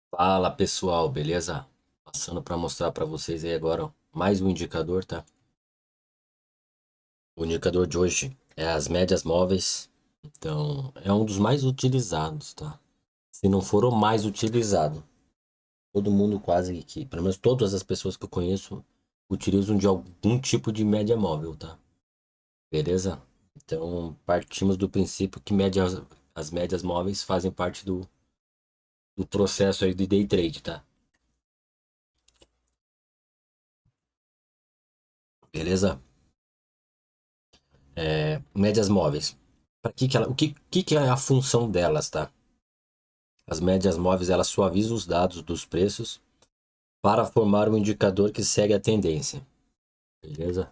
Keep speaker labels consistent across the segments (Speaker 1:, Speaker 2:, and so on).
Speaker 1: Fala pessoal, beleza? Passando para mostrar para vocês aí agora ó, mais um indicador, tá? O indicador de hoje é as médias móveis, então é um dos mais utilizados, tá? Se não for o mais utilizado, todo mundo quase que, pelo menos todas as pessoas que eu conheço, utilizam de algum tipo de média móvel, tá? Beleza? Então partimos do princípio que as médias móveis fazem parte do processo aí de day trade, tá? Beleza? Médias móveis. Para que é a função delas, tá? As médias móveis elas suavizam os dados dos preços para formar um indicador que segue a tendência, beleza?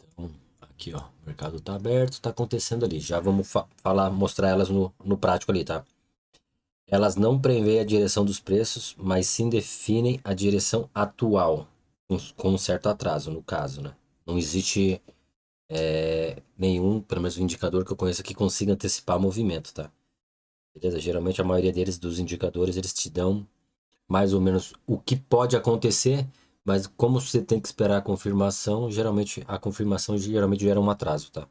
Speaker 1: Então, aqui ó, o mercado está aberto, está acontecendo ali. Já vamos falar, mostrar elas no prático ali, tá? Elas não preveem a direção dos preços, mas sim definem a direção atual, com um certo atraso, no caso, né? Não existe nenhum, pelo menos um indicador que eu conheça que consiga antecipar movimento, tá? Beleza? Geralmente a maioria deles, dos indicadores, eles te dão mais ou menos o que pode acontecer, mas como você tem que esperar a confirmação, geralmente a confirmação geralmente gera um atraso, tá?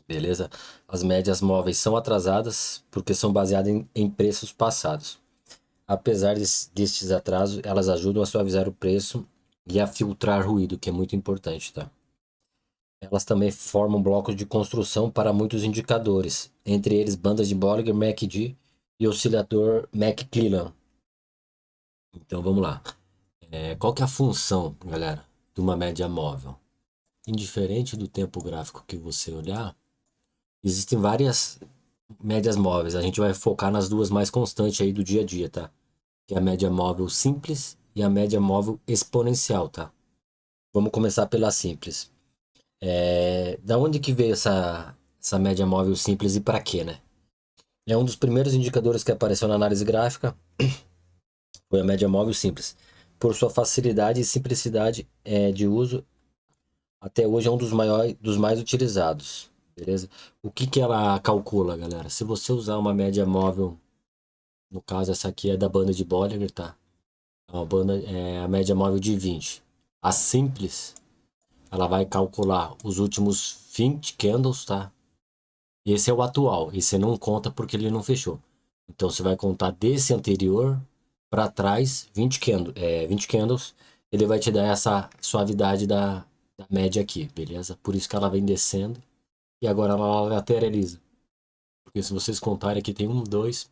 Speaker 1: Beleza? As médias móveis são atrasadas porque são baseadas em preços passados. Apesar destes atrasos, elas ajudam a suavizar o preço e a filtrar ruído, que é muito importante, tá? Elas também formam blocos de construção para muitos indicadores, entre eles bandas de Bollinger, MACD e oscilador McClellan. Então vamos lá. Qual que é a função, galera, de uma média móvel? Indiferente do tempo gráfico que você olhar, existem várias médias móveis. A gente vai focar nas duas mais constantes aí do dia a dia, tá? Que é a média móvel simples e a média móvel exponencial, tá? Vamos começar pela simples. Da onde que veio essa média móvel simples e para quê, né? É um dos primeiros indicadores que apareceu na análise gráfica, foi a média móvel simples. Por sua facilidade e simplicidade de uso, até hoje é um dos maiores, dos mais utilizados, beleza? O que que ela calcula, galera? Se você usar uma média móvel, no caso essa aqui é da banda de Bollinger, tá? É uma banda, é a média móvel de 20. A simples, ela vai calcular os últimos 20 candles, tá? Esse é o atual, e você não conta porque ele não fechou. Então você vai contar desse anterior para trás 20 candles, ele vai te dar essa suavidade da média aqui, beleza? Por isso que ela vem descendo e agora ela lateraliza. Porque se vocês contarem aqui tem 1, 2,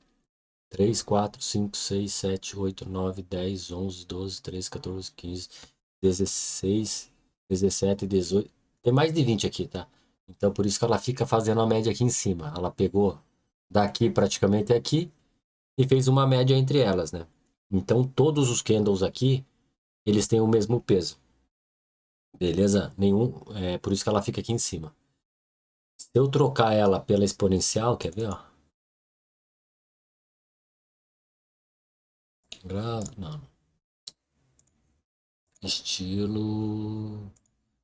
Speaker 1: 3, 4, 5, 6, 7, 8, 9, 10, 11, 12, 13, 14, 15, 16, 17, 18. Tem mais de 20 aqui, tá? Então por isso que ela fica fazendo a média aqui em cima. Ela pegou daqui praticamente aqui e fez uma média entre elas, né? Então todos os candles aqui, eles têm o mesmo peso. Beleza? Por isso que ela fica aqui em cima. Se eu trocar ela pela exponencial, quer ver, ó? Não, estilo.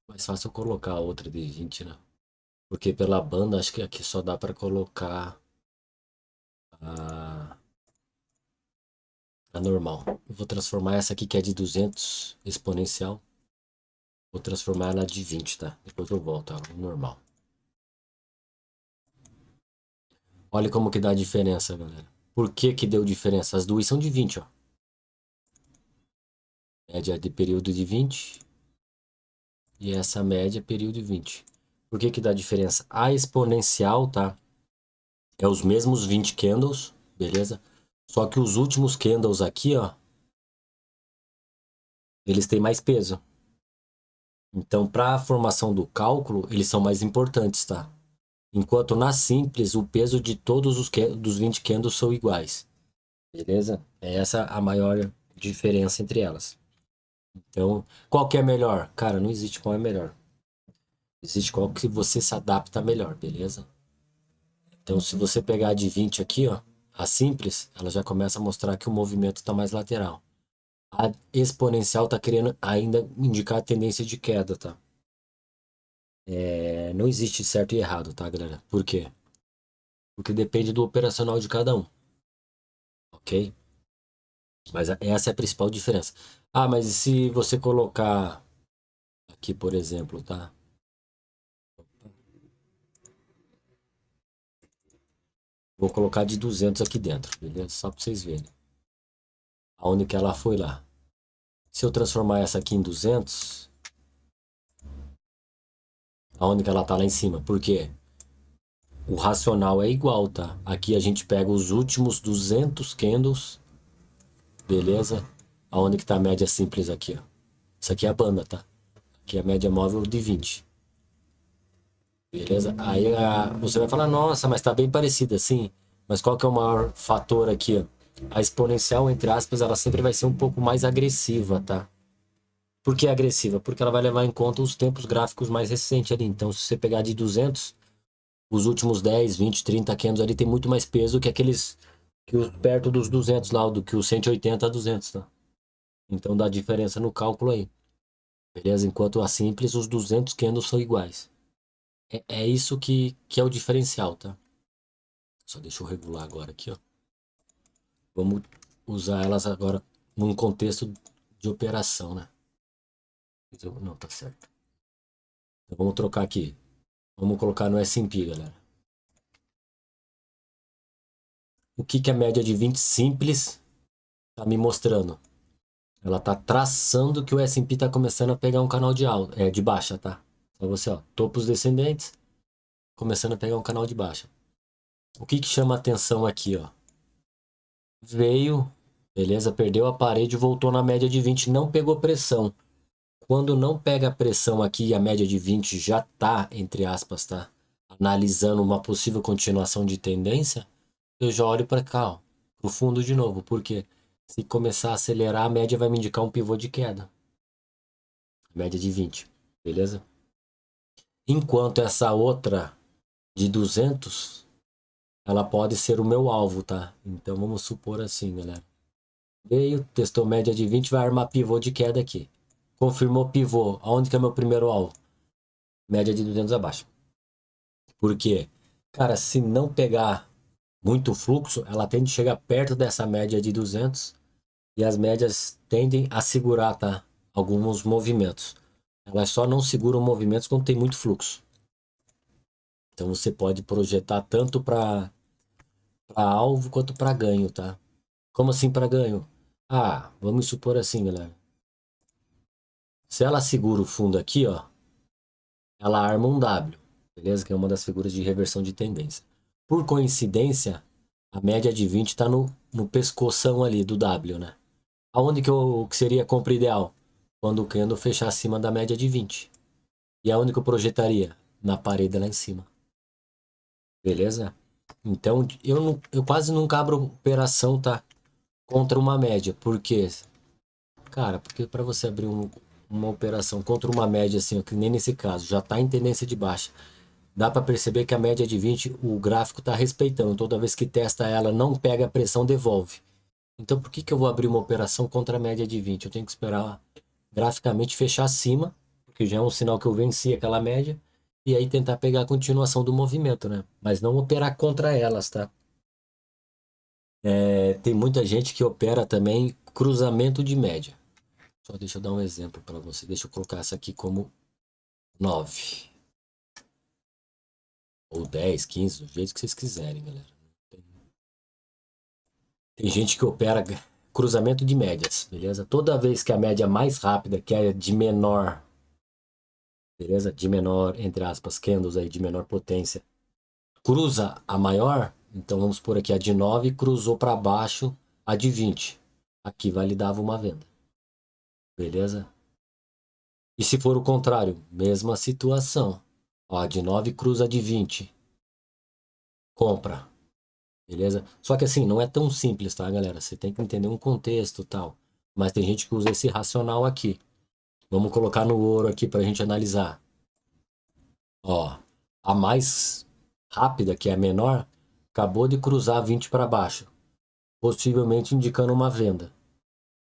Speaker 1: Mais fácil eu colocar a outra de 20, né? Porque pela banda, acho que aqui só dá para colocar a, a normal. Eu vou transformar essa aqui que é de 200 exponencial. Vou transformar ela de 20, tá? Depois eu volto, ó, normal. Olha como que dá a diferença, galera. Por que que deu diferença? As duas são de 20, ó. Média de período de 20 e essa média período de 20. Por que que dá diferença? A exponencial, tá? É os mesmos 20 candles, beleza? Só que os últimos candles aqui, ó, eles têm mais peso. Então, para a formação do cálculo, eles são mais importantes, tá? Enquanto na simples, o peso de todos dos 20 candles são iguais, beleza? É essa a maior diferença entre elas. Então, qual que é melhor? Cara, não existe qual é melhor. Existe qual que você se adapta melhor, beleza? Então, se você pegar a de 20 aqui, ó, a simples, ela já começa a mostrar que o movimento está mais lateral. A exponencial está querendo ainda indicar a tendência de queda, tá? Não existe certo e errado, tá, galera? Por quê? Porque depende do operacional de cada um, ok? Mas essa é a principal diferença. Ah, mas e se você colocar aqui, por exemplo, tá? Vou colocar de 200 aqui dentro, beleza? Só para vocês verem. Aonde que ela foi lá. Se eu transformar essa aqui em 200, aonde que ela tá lá em cima? Por quê? O racional é igual, tá? Aqui a gente pega os últimos 200 candles, beleza? Aonde que tá a média simples aqui, ó. Isso aqui é a banda, tá? Aqui é a média móvel de 20. Beleza? Aí você vai falar, nossa, mas tá bem parecida, assim. Mas qual que é o maior fator aqui, ó? A exponencial, entre aspas, ela sempre vai ser um pouco mais agressiva, tá? Por que agressiva? Porque ela vai levar em conta os tempos gráficos mais recentes ali. Então, se você pegar de 200, os últimos 10, 20, 30 candles ali tem muito mais peso que aqueles que perto dos 200 lá, do que os 180 a 200, tá? Então dá diferença no cálculo aí. Beleza? Enquanto a simples, os 200 candles são iguais. É isso que é o diferencial, tá? Só deixa eu regular agora aqui, ó. Vamos usar elas agora num contexto de operação, né? Não, tá certo. Então vamos trocar aqui. Vamos colocar no S&P, galera. O que a média de 20 simples tá me mostrando? Ela tá traçando que o S&P tá começando a pegar um canal de alta, de baixa, tá? Então você, ó, topos descendentes, começando a pegar um canal de baixa. O que chama atenção aqui, ó? Veio, beleza, perdeu a parede, voltou na média de 20, não pegou pressão. Quando não pega a pressão aqui e a média de 20 já tá, entre aspas, tá? Analisando uma possível continuação de tendência, eu já olho para cá, ó, pro fundo de novo. Por quê? Se começar a acelerar, a média vai me indicar um pivô de queda. Média de 20, beleza? Enquanto essa outra de 200, ela pode ser o meu alvo, tá? Então vamos supor assim, galera. Veio, testou média de 20, vai armar pivô de queda aqui. Confirmou pivô. Aonde que é meu primeiro alvo? Média de 200 abaixo. Por quê? Cara, se não pegar muito fluxo, ela tende a chegar perto dessa média de 200 e as médias tendem a segurar, tá? Alguns movimentos. Elas só não seguram movimentos quando tem muito fluxo. Então você pode projetar tanto para alvo quanto para ganho, tá? Como assim para ganho? Ah, vamos supor assim, galera. Se ela segura o fundo aqui, ó, ela arma um W, beleza? Que é uma das figuras de reversão de tendência. Por coincidência, a média de 20 está no pescoção ali do W, né? Aonde que seria a compra ideal? Quando o candle fechar acima da média de 20. E aonde que eu projetaria? Na parede lá em cima. Beleza? Então, eu quase nunca abro operação, tá? Contra uma média. Por quê? Cara, porque para você abrir uma operação contra uma média assim, ó, que nem nesse caso, já está em tendência de baixa. Dá para perceber que a média de 20, o gráfico está respeitando. Toda vez que testa ela, não pega a pressão, devolve. Então, por que eu vou abrir uma operação contra a média de 20? Eu tenho que esperar graficamente fechar acima, porque já é um sinal que eu venci aquela média, e aí tentar pegar a continuação do movimento, né? Mas não operar contra elas, tá? Tem muita gente que opera também cruzamento de média. Só deixa eu dar um exemplo para você. Deixa eu colocar essa aqui como 9. Ou 10, 15, do jeito que vocês quiserem, galera. Tem gente que opera cruzamento de médias, beleza? Toda vez que a média mais rápida, que é de menor, beleza? De menor, entre aspas, candles aí, de menor potência, cruza a maior, então vamos por aqui a de 9 cruzou para baixo a de 20. Aqui validava uma venda, beleza? E se for o contrário, mesma situação. Ó, a de 9 cruza a de 20, compra, beleza? Só que assim, não é tão simples, tá, galera? Você tem que entender um contexto e tal. Mas tem gente que usa esse racional aqui. Vamos colocar no ouro aqui para a gente analisar. Ó, a mais rápida, que é a menor, acabou de cruzar 20 para baixo, possivelmente indicando uma venda.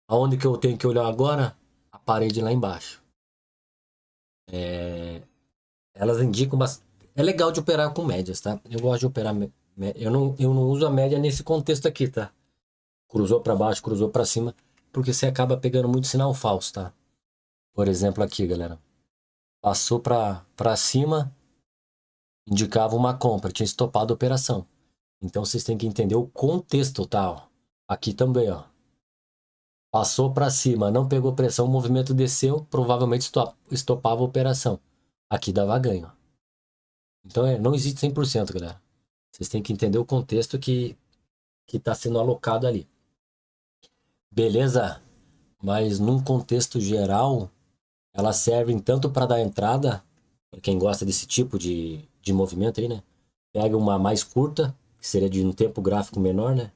Speaker 1: Aonde que eu tenho que olhar agora? A parede lá embaixo. Elas indicam bastante. É legal de operar com médias, tá? Eu gosto de operar. Eu não uso a média nesse contexto aqui, tá? cruzou para baixo, cruzou para cima, porque você acaba pegando muito sinal falso, tá? Por exemplo, aqui, galera. Passou para cima, indicava uma compra, tinha estopado a operação. Então vocês têm que entender o contexto, tá? Ó. Aqui também, ó. Passou para cima, não pegou pressão, o movimento desceu, provavelmente estopava a operação. Aqui dava ganho. Então não existe 100%, galera. Vocês têm que entender o contexto que está sendo alocado ali. Beleza? Mas num contexto geral, elas servem tanto para dar entrada, para quem gosta desse tipo de movimento aí, né? Pega uma mais curta, que seria de um tempo gráfico menor, né?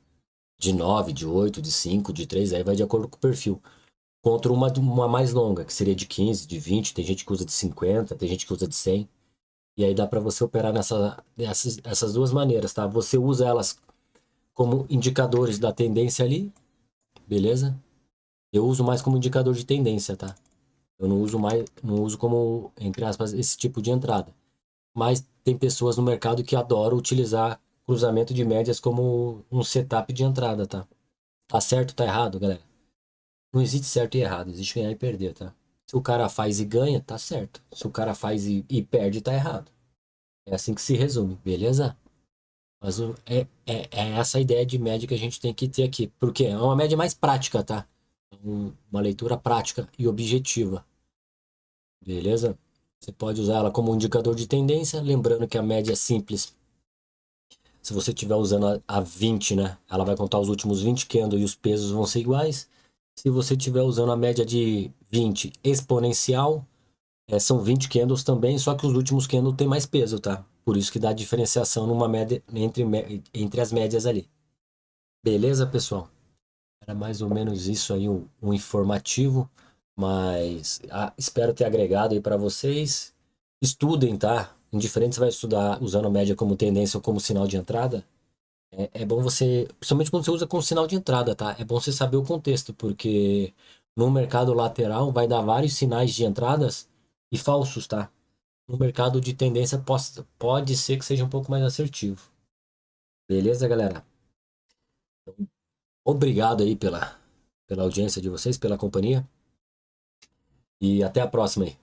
Speaker 1: De 9, de 8, de 5, de 3, aí vai de acordo com o perfil. Contra uma mais longa, que seria de 15, de 20, tem gente que usa de 50, tem gente que usa de 100. E aí dá para você operar essas duas maneiras, tá? Você usa elas como indicadores da tendência ali, beleza? Eu uso mais como indicador de tendência, tá? Eu não uso como, entre aspas, esse tipo de entrada. Mas tem pessoas no mercado que adoram utilizar cruzamento de médias como um setup de entrada, tá? Tá certo, tá errado, galera? Não existe certo e errado, existe ganhar e perder, tá? Se o cara faz e ganha, tá certo. Se o cara faz e perde, tá errado. É assim que se resume, beleza? Mas é essa a ideia de média que a gente tem que ter aqui. Porque é uma média mais prática, tá? Uma leitura prática e objetiva. Beleza? Você pode usar ela como um indicador de tendência, lembrando que a média é simples. Se você estiver usando a 20, né? Ela vai contar os últimos 20 candles e os pesos vão ser iguais. Se você estiver usando a média de 20 exponencial, são 20 candles também, só que os últimos candles têm mais peso, tá? Por isso que dá diferenciação numa média entre as médias ali. Beleza, pessoal? Era mais ou menos isso aí, um informativo, mas espero ter agregado aí para vocês. Estudem, tá? Indiferente se vai estudar usando a média como tendência ou como sinal de entrada. É bom você, principalmente quando você usa como sinal de entrada, tá? É bom você saber o contexto, porque no mercado lateral vai dar vários sinais de entradas e falsos, tá? No mercado de tendência pode ser que seja um pouco mais assertivo. Beleza, galera? Obrigado aí pela audiência de vocês, pela companhia. E até a próxima aí.